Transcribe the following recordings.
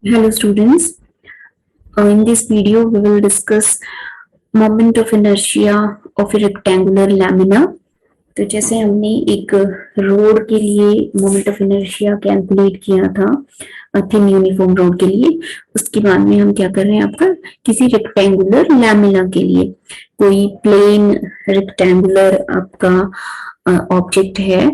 Hello students, in this video we will discuss moment of inertia of a rectangular lamina. तो जैसे हमने एक road के लिए मोमेंट ऑफ इनर्शिया कैलकुलेट किया था थिन यूनिफॉर्म रोड के लिए, उसके बाद में हम क्या कर रहे हैं आपका किसी रेक्टेंगुलर लैमिना के लिए कोई प्लेन रेक्टेंगुलर आपका ऑब्जेक्ट है,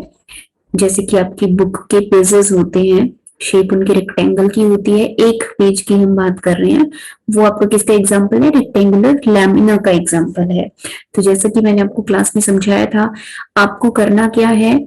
जैसे कि आपकी बुक के पेजेस होते हैं, शेप उनकी रेक्टेंगल की होती है। एक पेज की हम बात कर रहे हैं, वो आपका किसका एग्जांपल है? रेक्टेंगुलर लैमिना का एग्जांपल है। तो जैसा कि मैंने आपको क्लास में समझाया था, आपको करना क्या है,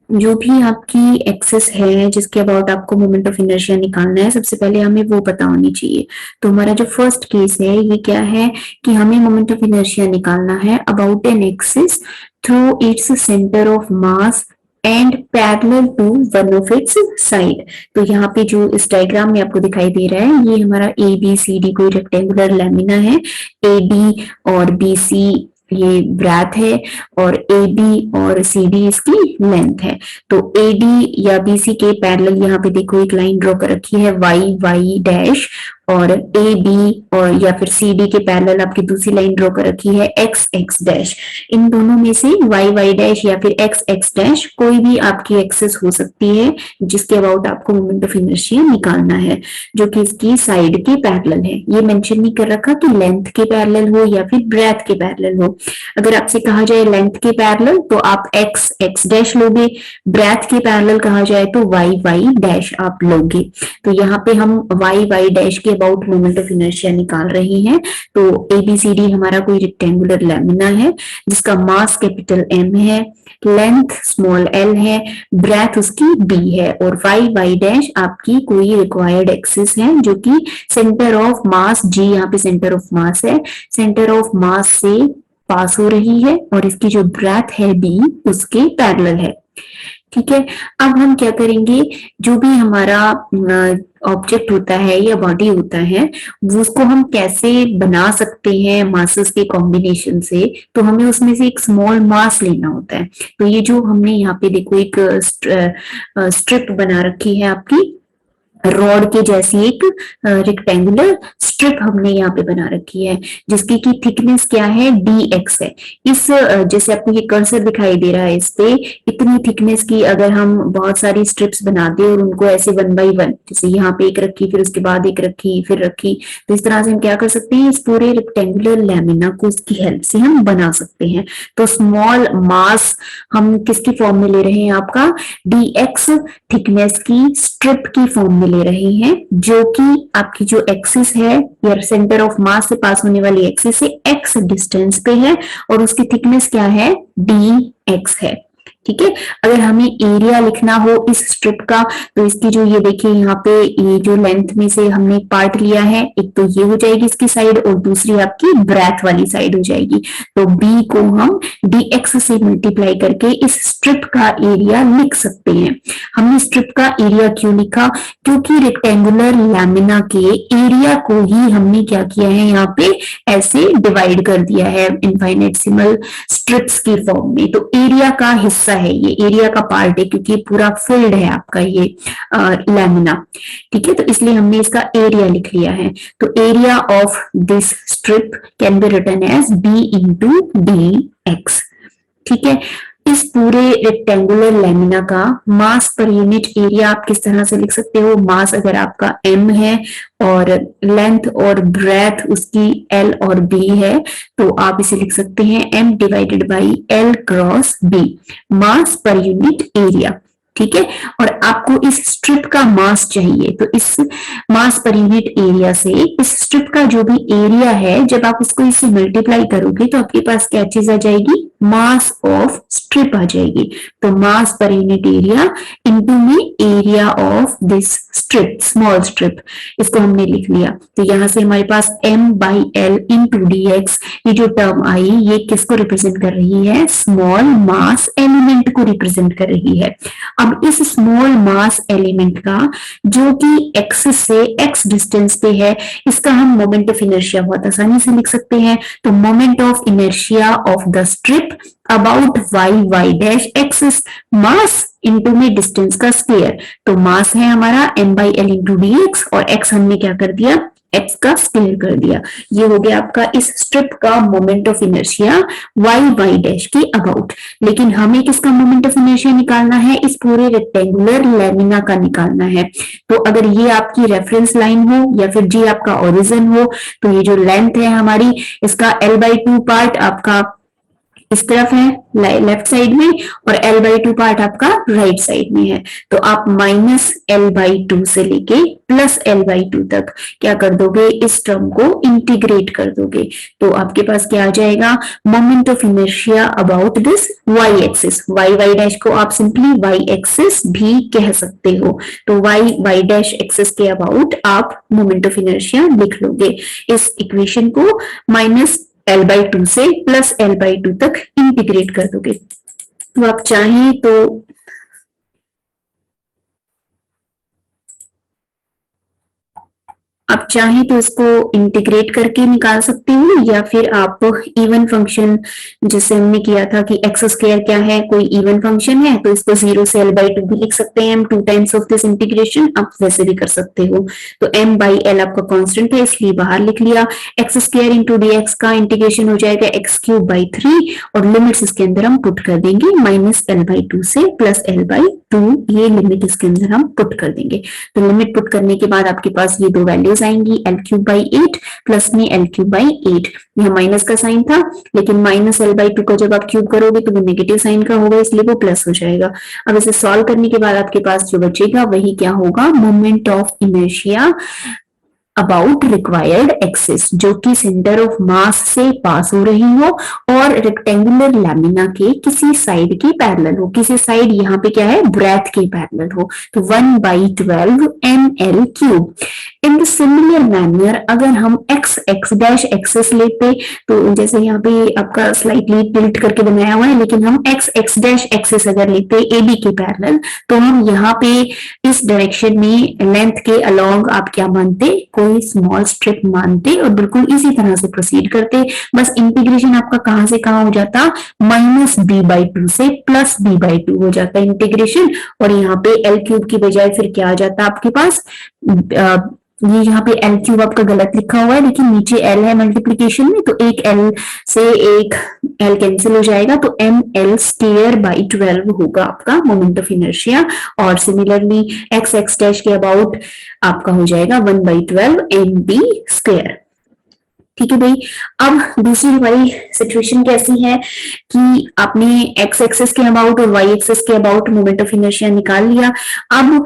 जो भी आपकी एक्सेस है जिसके अबाउट आपको मोमेंट ऑफ इनर्शिया निकालना है, सबसे पहले हमें वो पता होनी चाहिए। तो हमारा जो फर्स्ट केस है ये क्या है कि हमें मोमेंट ऑफ इनर्शिया निकालना है about an axis through its centre of mass and parallel to one of its side. तो यहाँ पे जो इस डायग्राम में आपको दिखाई दे रहा है, ये हमारा ए बी सी डी कोई रेक्टेंगुलर लैमिना है। ए डी और बी सी ये ब्रेथ है और ए बी और सी डी इसकी लेंथ है। तो ए डी या बी सी के पैरेलल यहाँ पे देखो एक लाइन ड्रॉ कर रखी है वाई वाई डैश, और ए बी और या फिर सी डी के पैरेलल आपकी दूसरी लाइन ड्रॉ कर रखी है एक्स एक्स डैश। इन दोनों में से वाई वाई डैश या फिर एक्स एक्स डैश कोई भी आपकी एक्सेस हो सकती है जिसके अबाउट आपको मोमेंट ऑफ इनर्शिया निकालना है, जो कि इसकी साइड के पैरेलल है। ये मेंशन नहीं कर रखा कि लेंथ के पैरेलल हो या फिर ब्रेथ के पैरेलल हो। अगर आपसे कहा जाए लेंथ के पैरेलल तो आप एक्स एक्स डैश लोगे, ब्रेथ के पैरेलल कहा जाए तो वाई वाई डैश आप लोगे। तो यहाँ पे हम वाई वाई डैश के अबाउट मोमेंट ऑफ इनर्शिया निकाल रहे हैं। तो एबीसीडी हमारा कोई रेक्टेंगुलर लैमिना है जिसका मास कैपिटल एम है, लेंथ स्मॉल एल है, ब्रेथ उसकी बी है, और वाई वाई डैश आपकी कोई रिक्वायर्ड एक्सिस है जो कि सेंटर ऑफ मास जी, यहाँ पे सेंटर ऑफ मास है, सेंटर ऑफ मास से पास हो रही है, और इसकी जो ब्रेथ है बी उसके पैरेलल है। ठीक है, अब हम क्या करेंगे, जो भी हमारा ऑब्जेक्ट होता है या बॉडी होता है वो उसको हम कैसे बना सकते हैं मासेस के कॉम्बिनेशन से। तो हमें उसमें से एक स्मॉल मास लेना होता है। तो ये जो हमने यहाँ पे देखो एक स्ट्रिप बना रखी है आपकी रॉड के जैसी, एक रेक्टेंगुलर स्ट्रिप हमने यहाँ पे बना रखी है जिसकी की थिकनेस क्या है, dx है। इस जैसे आपको ये कर्सर दिखाई दे रहा है, इस पे इतनी थिकनेस की अगर हम बहुत सारी स्ट्रिप्स बना दे और उनको ऐसे वन बाई वन, जैसे यहाँ पे एक रखी फिर उसके बाद एक रखी फिर रखी, तो इस तरह से हम क्या कर सकते हैं, इस पूरे रेक्टेंगुलर लैमिना को उसकी हेल्प से हम बना सकते हैं। तो स्मॉल मास हम किसकी फॉर्म में ले रहे हैं, आपका dx थिकनेस की स्ट्रिप की फॉर्म में ले रहे हैं, जो कि आपकी जो एक्सिस है या सेंटर ऑफ मास से पास होने वाली एक्सिस से x डिस्टेंस पे है, और उसकी थिकनेस क्या है, dx है। ठीक है, अगर हमें एरिया लिखना हो इस स्ट्रिप का, तो इसकी जो ये देखिए यहाँ पे ये जो लेंथ में से हमने एक पार्ट लिया है, एक तो ये हो जाएगी इसकी साइड और दूसरी आपकी ब्रेथ वाली साइड हो जाएगी। तो b को हम dx से मल्टीप्लाई करके इस स्ट्रिप का एरिया लिख सकते हैं। हमने स्ट्रिप का एरिया क्यों लिखा, क्योंकि रेक्टेंगुलर लैमिना के एरिया को ही हमने क्या किया है, यहाँ पे ऐसे डिवाइड कर दिया है इनफाइनेटसिमल स्ट्रिप्स की फॉर्म में। तो एरिया का हिस्सा है, ये एरिया का पार्ट है क्योंकि पूरा फिल्ड है आपका ये लैमिना। ठीक है, तो इसलिए हमने इसका एरिया लिख लिया है। तो area of this strip can be written as b into dx। ठीक है, इस पूरे रेक्टेंगुलर लैमिना का मास पर यूनिट एरिया आप किस तरह से लिख सकते हो, मास अगर आपका m है और लेंथ और ब्रेथ उसकी l और b है, तो आप इसे लिख सकते हैं m divided by l cross b, mass per unit area. ठीक है, और आपको इस स्ट्रिप का मास चाहिए, तो इस मास पर यूनिट एरिया से इस स्ट्रिप का जो भी एरिया है, जब आप इसको इससे मल्टीप्लाई करोगे तो आपके पास क्या चीज आ जाएगी, मास ऑफ स्ट्रिप आ जाएगी। तो मास पर यूनिट एरिया इनटू में area of this strip, small strip, इसको हमने लिख लिया। तो यहां से हमारे पास m by L into dx, ये जो टर्म आई ये किसको रिप्रेजेंट कर रही है, स्मॉल मास एलिमेंट को रिप्रेजेंट कर रही है। अब इस स्मॉल मास एलिमेंट का जो कि एक्सिस से x डिस्टेंस पे है, इसका हम मोमेंट ऑफ इनर्शिया बहुत आसानी से लिख सकते हैं। तो moment of inertia of the strip strip about y dash axis, mass into में डिस्टेंस का स्क्वायर। तो मास है हमारा m/l इंटू डी एक्स, और x हमने क्या कर दिया, x का स्क्वायर कर दिया। ये हो गया आपका इस स्ट्रिप का moment of inertia y dash के अबाउट। लेकिन हमें किसका मोमेंट ऑफ इनर्शिया निकालना है, इस पूरे रेक्टेंगुलर लैमिना का निकालना है। तो अगर ये आपकी रेफरेंस लाइन हो या फिर जी आपका ओरिजिन हो, तो ये जो लेंथ है हमारी, इसका l/2 पार्ट आपका इस तरफ है लेफ्ट साइड में, और l/2 पार्ट आपका राइट साइड में है। तो आप -l/2 से लेके +l/2 तक क्या कर दोगे, इस टर्म को इंटीग्रेट कर दोगे। तो आपके पास क्या आ जाएगा, moment of inertia about this y axis. Y dash को आप सिंपली वाई एक्सिस भी कह सकते हो। तो वाई डैश एक्सिस के अबाउट आप मोमेंट ऑफ इनर्शिया लिख लोगे। इस इक्वेशन को -l/2 से +l/2 तक इंटीग्रेट कर दोगे। तो आप चाहें तो इसको इंटीग्रेट करके निकाल सकते हो, या फिर आप इवन फंक्शन जिससे हमने किया था कि एक्स स्क्वायर क्या है, कोई इवन फंक्शन है, तो इसको 0 से l/2 भी लिख सकते हैं हम, 2 टाइम्स ऑफ दिस इंटीग्रेशन। आप वैसे भी कर सकते हो। तो m/l आपका कांस्टेंट है, इसलिए बाहर लिख लिया। X square into d x का इंटीग्रेशन हो जाएगा x³/3, और लिमिट्स इसके अंदर हम पुट कर देंगे -l/2 से +l/2, ये लिमिट इसके अंदर हम पुट कर देंगे। तो लिमिट पुट करने के बाद आपके पास ये दो वैल्यूज आएंगी, l³/8 प्लस में l³/8। यहाँ माइनस का साइन था, लेकिन -l/2 को जब आप क्यूब करोगे तो वो नेगेटिव साइन का होगा, इसलिए वो प्लस हो जाएगा। अब इसे सॉल्व करने के बाद आपके पास जो बचेगा वही क्या होगा, moment of inertia about required axis, जो कि सेंटर ऑफ मास से पास हो रही हो और रेक्टेंगुलर लैमिना के किसी साइड के पैरेलल हो। किसी साइड यहाँ पे क्या है, ब्रेथ के पैरेलल हो। तो 1/12 ml3। In the similar manner अगर हम x डैश एक्सिस लेते, तो जैसे यहाँ पे आपका स्लाइटली टिल्ट करके बनाया हुआ है, लेकिन हम x डैश एक्सिस अगर लेते AB के पैरेलल, तो हम यहाँ पे इस डायरेक्शन में लेंथ के अलोंग आप क्या मानते, कोई स्मॉल स्ट्रिप मानते, और बिल्कुल इसी तरह से प्रोसीड करते। बस इंटीग्रेशन आपका कहां से कहां हो जाता, -b/2 से +b/2 हो जाता इंटीग्रेशन। और यहाँ पे l³ की बजाय फिर क्या आ जाता आपके पास, ये यहाँ पे l³ आपका गलत लिखा हुआ है, लेकिन नीचे l है मल्टीप्लीकेशन में, तो एक l से एक l कैंसिल हो जाएगा, तो ml²/12 होगा आपका मोमेंट ऑफ इनर्शिया। और सिमिलरली x डैश के अबाउट आपका हो जाएगा 1/12 mv²। ठीक है भाई। अब दूसरी हमारी सिचुएशन कैसी है कि आपने x एक्सिस के अबाउट और y एक्सिस के अबाउट मोमेंट ऑफ इनर्शिया निकाल लिया। अब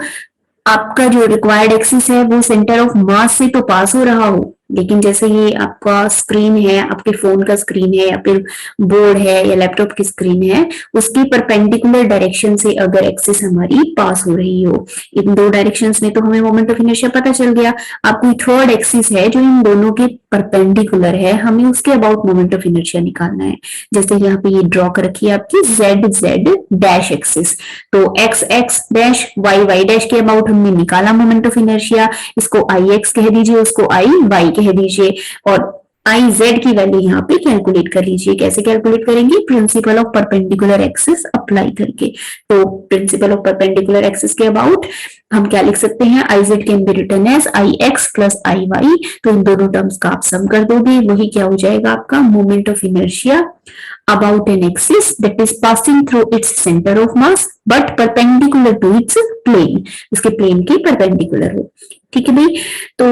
आपका जो रिक्वायर्ड एक्सिस है वो सेंटर ऑफ मास से तो पास हो रहा हो, लेकिन जैसे ये आपका स्क्रीन है, आपके फोन का स्क्रीन है या फिर बोर्ड है या लैपटॉप की स्क्रीन है, उसकी परपेंडिकुलर डायरेक्शन से अगर एक्सिस हमारी पास हो रही हो, इन दो डायरेक्शंस में, तो हमें मोमेंट ऑफ इनर्शिया पता चल गया। अब कोई थर्ड एक्सिस है जो इन दोनों के परपेंडिकुलर है, हमें उसके अबाउट मोमेंट ऑफ इनर्शिया निकालना है। जैसे यहाँ पे ये ड्रॉ कर रखी है आपकी z डैश एक्सिस, तो x डैश y डैश के अबाउट हमने निकाला मोमेंट ऑफ इनर्शिया। इसको ix कह दीजिए, उसको y कह दीजिए, और iz की वैल्यू यहाँ पे कैलकुलेट कर लीजिए। कैसे कैलकुलेट करेंगे, principle of perpendicular axis apply करके। तो प्रिंसिपल ऑफ परपेंडिकुलर एक्सिस के अबाउट हम क्या लिख सकते हैं, iz can be written as ix plus iy। तो इन दोनों टर्म्स का आप सम कर दोगे, वही क्या हो जाएगा आपका moment of inertia about an axis that is passing through its center of mass but perpendicular to its plane, इसके प्लेन के परपेंडिकुलर हो। ठीक है भाई। तो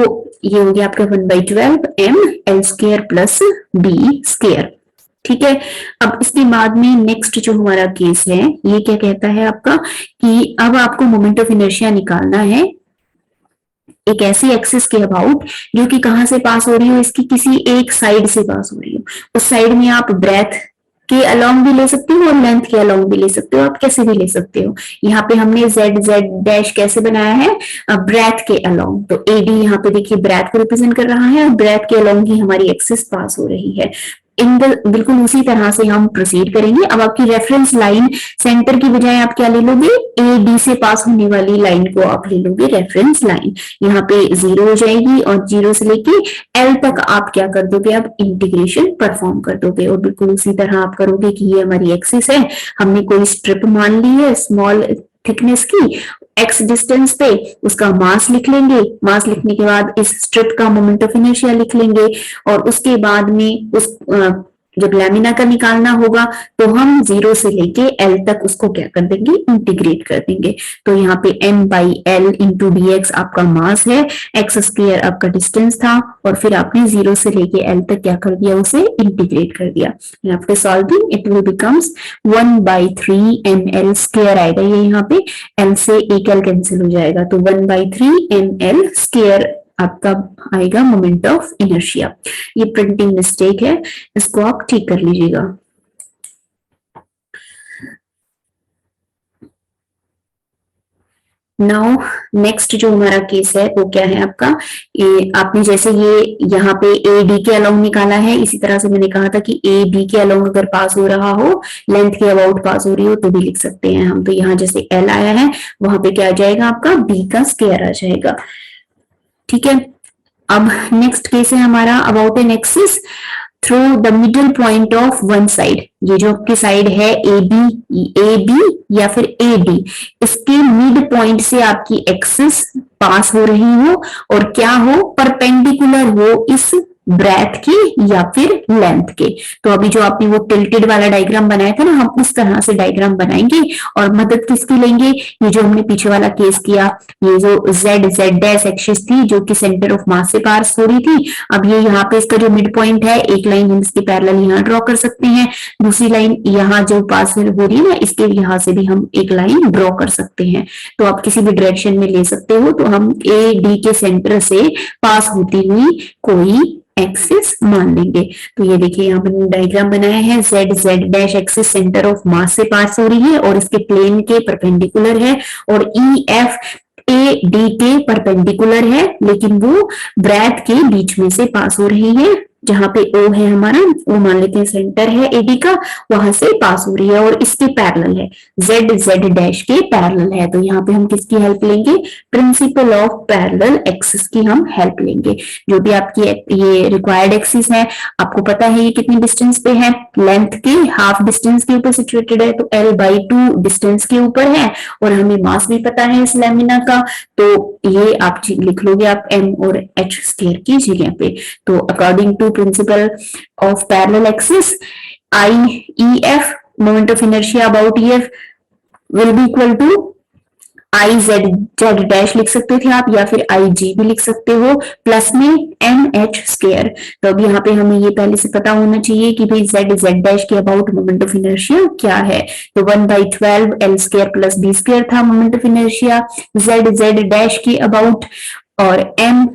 ये हो गया आपका 1/12 ml² प्लस b²। ठीक है। अब इसके बाद में नेक्स्ट जो हमारा केस है, ये क्या कहता है आपका कि अब आपको मोमेंट ऑफ इनर्शिया निकालना है एक ऐसी एक्सिस के अबाउट जो कि कहां से पास हो रही हो, इसकी किसी एक साइड से पास हो रही हो। उस साइड में आप ब्रेथ के अलोंग भी ले सकते हो और लेंथ के अलोंग भी ले सकते हो, आप कैसे भी ले सकते हो। यहाँ पे हमने z डैश कैसे बनाया है, ब्रेथ के अलोंग। तो AD यहाँ पे देखिए ब्रेथ को रिप्रेजेंट कर रहा है और ब्रेथ के अलोंग ही हमारी एक्सिस पास हो रही है। बिल्कुल उसी तरह से हम प्रोसीड करेंगे। अब आपकी रेफरेंस लाइन सेंटर की बजाय आप क्या ले लोगे, ए डी से पास होने वाली लाइन को आप ले लोगे रेफरेंस लाइन। यहाँ पे 0 हो जाएगी और 0 से लेके एल तक आप क्या कर दोगे, आप इंटीग्रेशन परफॉर्म कर दोगे। और बिल्कुल उसी तरह आप करोगे कि ये हमारी एक्सिस है, हमने कोई स्ट्रिप मान ली है स्मॉल थिकनेस की, एक्स डिस्टेंस पे उसका मास लिख लेंगे, मास लिखने के बाद इस स्ट्रिप का मोमेंट ऑफ इनर्शिया लिख लेंगे, और उसके बाद में उस जब लैमिना का निकालना होगा तो हम 0 से लेके एल तक उसको क्या कर देंगे, इंटीग्रेट कर देंगे। तो यहाँ पे m by L into d x आपका मास है, एक्स स्क्वायर आपका डिस्टेंस था, और फिर आपने 0 से लेके एल तक क्या कर दिया, उसे इंटीग्रेट कर दिया। After solving it will becomes 1/3 ml square आएगा, ये यहाँ पे एल से एक एल कैंसिल हो जाएगा, तो 1/3 ml स्क्वायर आपका आएगा मोमेंट ऑफ इनर्शिया। ये प्रिंटिंग मिस्टेक है, इसको आप ठीक कर लीजिएगा। नाउ नेक्स्ट जो हमारा केस है वो क्या है आपका, ये आपने जैसे ये यहाँ पे ए डी के अलोंग निकाला है, इसी तरह से मैंने कहा था कि ए बी के अलोंग अगर पास हो रहा हो, लेंथ के अबाउट पास हो रही हो तो भी लिख सकते हैं हम। तो यहाँ जैसे एल आया है वहां पे क्या आ जाएगा आपका, बी का स्क्वायर आ जाएगा। ठीक है, अब नेक्स्ट केस है हमारा about an axis through the middle point of one side. ये जो आपकी साइड है ए बी या फिर ए डी, इसके मिड पॉइंट से आपकी एक्सिस पास हो रही हो और क्या हो, परपेंडिकुलर हो इस ब्रेथ के या फिर लेंथ के। तो अभी जो आपने वो टिल्टेड वाला डायग्राम बनाया था ना, हम उस तरह से डायग्राम बनाएंगे और मदद किसकी लेंगे, ये जो हमने पीछे वाला केस किया, ये जो z डैश एक्सिस थी जो कि सेंटर ऑफ मास से पास हो रही थी, अब ये यहाँ पे इसका जो मिड पॉइंट है, एक लाइन हम इसके पैरेलल यहाँ ड्रॉ कर सकते हैं, दूसरी लाइन यहाँ जो पास हो रही है ना, इसके यहाँ से भी हम एक लाइन ड्रॉ कर सकते हैं। तो आप किसी भी डायरेक्शन में ले सकते हो। तो हम ए डी के सेंटर से पास होती हुई कोई एक्सिस मान लेंगे। तो ये देखिए यहाँ पर डायग्राम बनाया है, z dash axis centre of मास से पास हो रही है और इसके प्लेन के परपेंडिकुलर है, और ई एफ ए डी के परपेंडिकुलर है, लेकिन वो ब्रेथ के बीच में से पास हो रही है। जहां पे O है हमारा, वो मान लेते हैं सेंटर है एडी का, वहां से पास हो रही है और इसके पैरेलल है, z डैश के पैरेलल है। तो यहाँ पे हम किसकी हेल्प लेंगे, प्रिंसिपल ऑफ पैरेलल एक्सिस की हम हेल्प लेंगे। जो भी आपकी ये रिक्वायर्ड एक्सिस है, आपको पता है ये कितनी डिस्टेंस पे है, लेंथ के हाफ डिस्टेंस के ऊपर सिचुएटेड है, तो l/2 डिस्टेंस के ऊपर है, और हमें मास भी पता है इस लैमिना का, तो ये आप लिख लोगे आप m और h स्क्वायर की जगह पे। तो according to principle of parallel axis, IEF moment of inertia about EF will be equal to IZ dash लिख सकते थे आप, या फिर IG भी लिख सकते हो, प्लस में MH स्क्वायर। तो अब यहाँ पे हमें ये पहले से पता होना चाहिए कि भाई Z डैश के अबाउट मोमेंट ऑफ इनर्शिया क्या है। तो 1/12 L square plus B square था moment of inertia Z dash के अबाउट, और M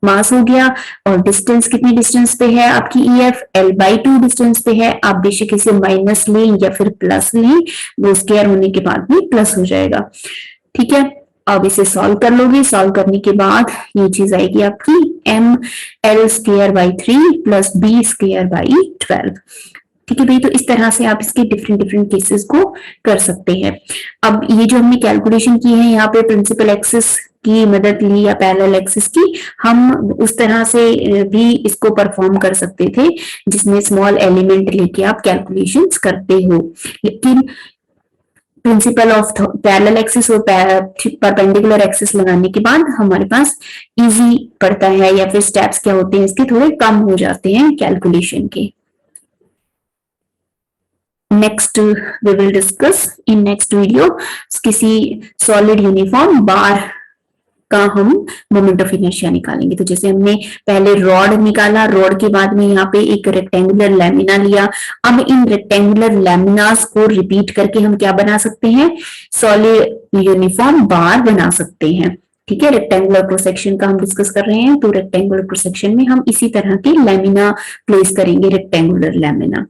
मास हो गया, और डिस्टेंस कितनी डिस्टेंस पे है आपकी EF, l/2 डिस्टेंस पे है। आप बेशक इसे माइनस लें या फिर प्लस लें, वो स्क्वायर होने के बाद भी प्लस हो जाएगा। ठीक है, अब इसे सॉल्व कर लोगे, सॉल्व करने के बाद ये चीज आएगी आपकी ml square by 3 plus b square by 12। ठीक है भाई, तो इस तरह से आप इसके डिफरेंट केसेस को कर सकते हैं। अब ये जो हमने कैलकुलेशन की है, यहाँ पे प्रिंसिपल एक्सिस की मदद ली या पैरेलल एक्सिस की, हम उस तरह से भी इसको परफॉर्म कर सकते थे जिसमें स्मॉल एलिमेंट लेके आप कैलकुलेशंस करते हो। लेकिन प्रिंसिपल ऑफ पैरेलल एक्सिस और परपेंडिकुलर एक्सिस लगाने के बाद हमारे पास इजी पड़ता है, या फिर स्टेप्स क्या होते हैं इसके थोड़े कम हो जाते हैं कैलकुलेशन के। Next we will discuss in next video किसी सॉलिड यूनिफॉर्म बार का हम मोमेंट ऑफ इनर्शिया निकालेंगे। तो जैसे हमने पहले रॉड निकाला, रॉड के बाद में यहाँ पे एक रेक्टेंगुलर लैमिना लिया, अब इन रेक्टेंगुलर लैमिनास को रिपीट करके हम क्या बना सकते हैं, सॉलिड यूनिफॉर्म बार बना सकते हैं। ठीक है, रेक्टेंगुलर प्रोसेक्शन का हम डिस्कस कर रहे हैं, तो रेक्टेंगुलर प्रोसेक्शन में हम इसी तरह के लैमिना प्लेस करेंगे, रेक्टेंगुलर लैमिना।